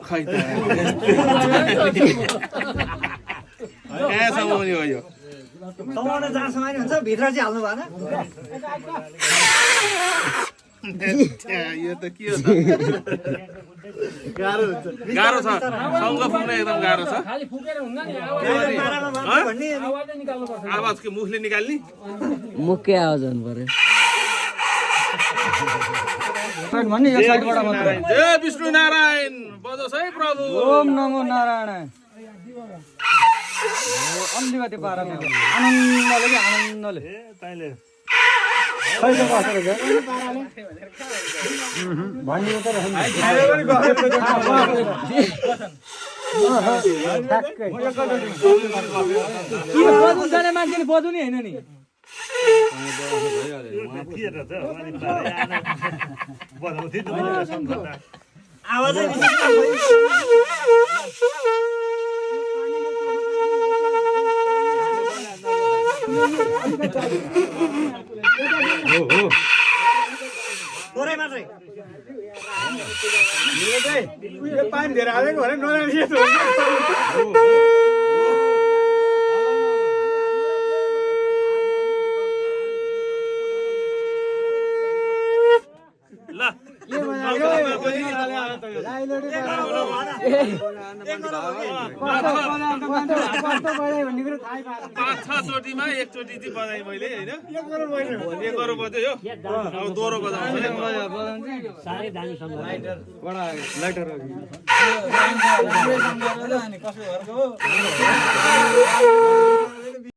खै त कहाँसम्म हो यो समाउन जहाँसम्म नि हुन्छ भित्र चाहिँ हाल्नु भएन यो त के हो त गाह्रो छ सँग पुग्न एकदम गाह्रो छ आवाज के मुखले निकाल्ने मुखकै आवाज हुनु पर्यो जय विष्णु नारायण बजोस् है प्रभु ओम नमो नारायण अलिकति पारामा आनन्दले कि आनन्दले बजाउनु जाने मान्छेले बजाउने होइन नि आवाजै थोरै मात्रै पानी धेरै हालेको भने नराम्रो पाँच छ चोटिमा एकचोटि चाहिँ बजाएँ मैले होइन एक गरो बज्यो यो अब दोहोरो बजाउँछ